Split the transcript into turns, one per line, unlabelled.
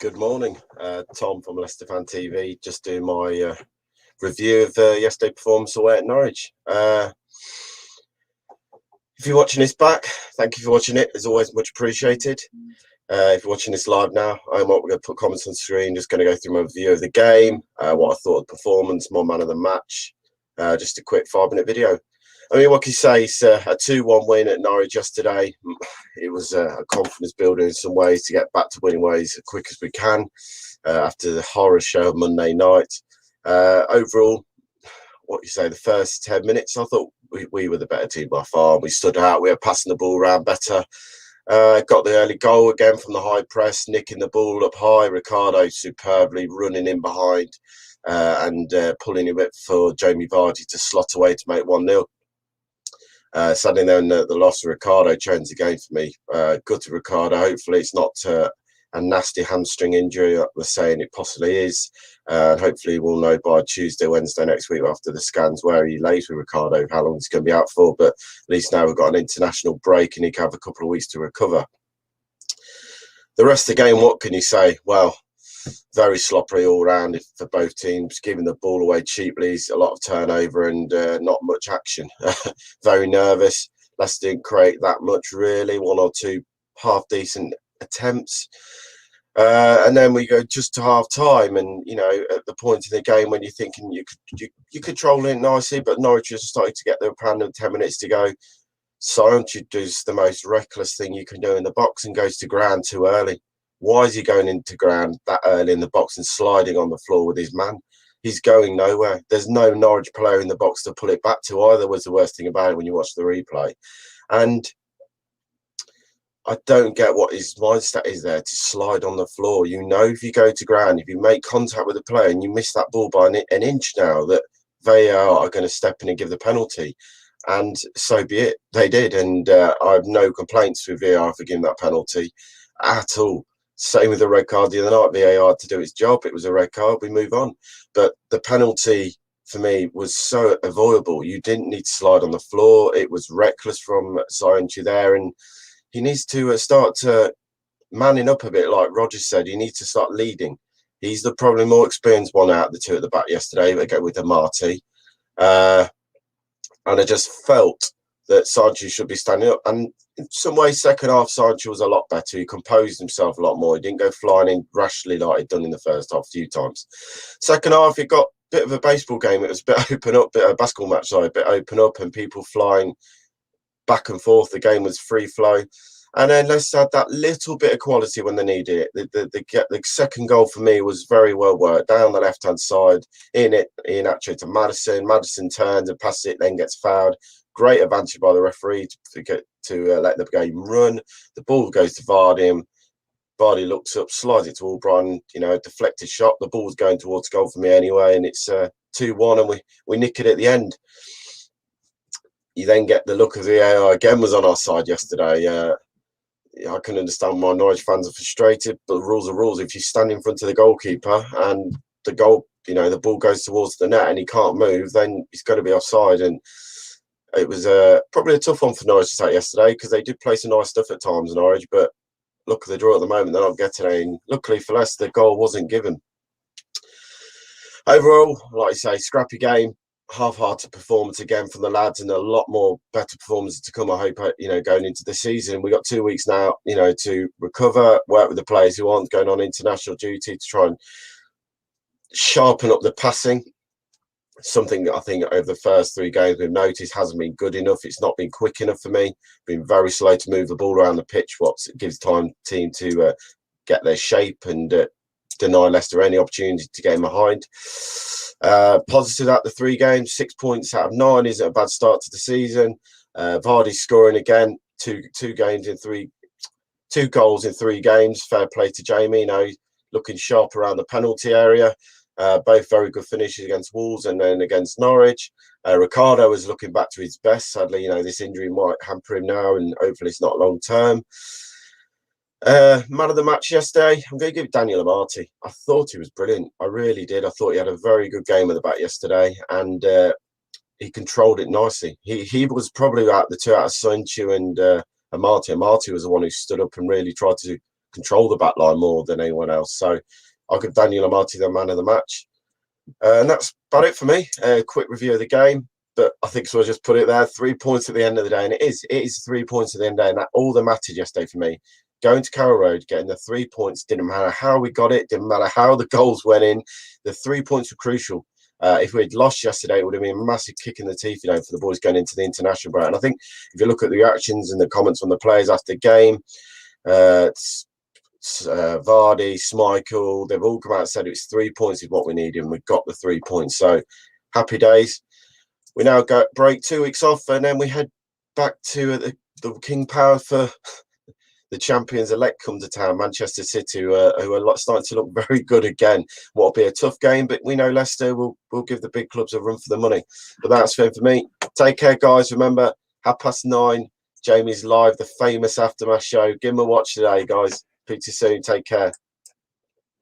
Good morning, Tom from Leicester Fan TV. Just doing my review of yesterday's performance away at Norwich. If you're watching this back, thank you for watching it. It's always much appreciated. If you're watching this live now, we're going to put comments on the screen. Just going to go through my review of the game, what I thought of the performance, my man of the match. Just a quick 5-minute video. I mean, what can you say? It's a 2-1 win at Norwich yesterday. It was a confidence builder in some ways to get back to winning ways as quick as we can after the horror show of Monday night. Overall, what you say, the first 10 minutes, I thought we were the better team by far. We stood out. We were passing the ball around better. Got the early goal again from the high press, nicking the ball up high. Ricardo superbly running in behind and pulling it for Jamie Vardy to slot away to make 1-0. Sadly, then the loss of Ricardo changed the game for me. Good to Ricardo. Hopefully, it's not a nasty hamstring injury that we're saying it possibly is. And hopefully, we'll know by Tuesday, Wednesday next week after the scans where he lays with Ricardo, how long he's going to be out for. But at least now we've got an international break and he can have a couple of weeks to recover. The rest of the game, what can you say? Well, very sloppy all round for both teams, giving the ball away cheaply, a lot of turnover and not much action. Very nervous. Leicester didn't create that much really, 1 or 2 half-decent attempts. And then we go just to half-time and, you know, at the point in the game when you're thinking you control it nicely, but Norwich is starting to get their plan of 10 minutes to go. Sancho does the most reckless thing you can do in the box and goes to ground too early. Why is he going into ground that early in the box and sliding on the floor with his man? He's going nowhere. There's no Norwich player in the box to pull it back to either, was the worst thing about it when you watch the replay. And I don't get what his mindset is there to slide on the floor. You know, if you go to ground, if you make contact with the player and you miss that ball by an inch now, that VAR are going to step in and give the penalty. And so be it. They did. And I have no complaints with VAR for giving that penalty at all. Same with the red card the other night. VAR to do its job. It was a red card. We move on. But the penalty for me was so avoidable. You didn't need to slide on the floor. It was reckless from Sancho there, and he needs to start manning up a bit. Like Roger said, he needs to start leading. He's the probably more experienced one out of the two at the back yesterday. We go with Amati, and I just felt that Sancho should be standing up. And in some ways, second half, Sancho was a lot better. He composed himself a lot more. He didn't go flying in rashly like he'd done in the first half a few times. Second half, it got a bit of a baseball game. It was a bit open up, a basketball match, sorry, a bit open up and people flying back and forth. The game was free flow. And then Leicester had that little bit of quality when they needed it. The second goal for me was very well worked. Down the left-hand side, Iheanacho to Maddison. Maddison turns and passes it, then gets fouled. Great advantage by the referee to let the game run. The ball goes to Vardy. Vardy looks up, slides it to Albrighton. You know, deflected shot. The ball's going towards goal for me anyway, and it's 2-1, and we nick it at the end. You then get the look of the VAR again was on our side yesterday. I can understand why Norwich fans are frustrated, but the rules are rules. If you stand in front of the goalkeeper and the goal, you know, the ball goes towards the net and he can't move, then he's got to be offside. And it was probably a tough one for Norwich to take yesterday because they did play some nice stuff at times, Norwich, but look at the draw at the moment, they're not getting any. Luckily for Leicester, the goal wasn't given. Overall, like I say, scrappy game, half-hearted performance again from the lads, and a lot more better performances to come, I hope, you know, going into the season. We got 2 weeks now, you know, to recover, work with the players who aren't going on international duty to try and sharpen up the passing. Something that I think over the first 3 games we've noticed hasn't been good enough. It's not been quick enough for me. Been very slow to move the ball around the pitch. What gives team to get their shape and deny Leicester any opportunity to get in behind. Positive out the 3 games, 6 points out of 9 isn't a bad start to the season. Vardy scoring again, 2 goals in 3 games. Fair play to Jamie. You know, looking sharp around the penalty area. Both very good finishes against Wolves and then against Norwich. Ricardo is looking back to his best. Sadly, you know, this injury might hamper him now, and hopefully it's not long term. Man of the match yesterday, I'm going to give Daniel Amati. I thought he was brilliant. I really did. I thought he had a very good game at the back yesterday, and he controlled it nicely. He was probably the 2 out of Sancho and Amati. Amati was the one who stood up and really tried to control the back line more than anyone else. So I'll give Daniel Amati the man of the match. And that's about it for me. Quick review of the game. But I think so. I just put it there. 3 points at the end of the day, and it is 3 points at the end of the day, and that all that mattered yesterday for me. Going to Carroll Road, getting the 3 points, didn't matter how we got it, didn't matter how the goals went in. The 3 points were crucial. If we'd lost yesterday, it would have been a massive kick in the teeth, for the boys going into the international break. And I think if you look at the reactions and the comments from the players after the game, Vardy, Schmeichel, they've all come out and said it's 3 points is what we needed, and we got the 3 points. So happy days. We now go break 2 weeks off, and then we head back to the King Power for the champions-elect come to town, Manchester City, who are starting to look very good again. What'll be a tough game, but we know Leicester will give the big clubs a run for the money. But that's it for me. Take care, guys. Remember, 9:30, Jamie's live, the famous Aftermath show. Give him a watch today, guys. Speak to you soon. Take care.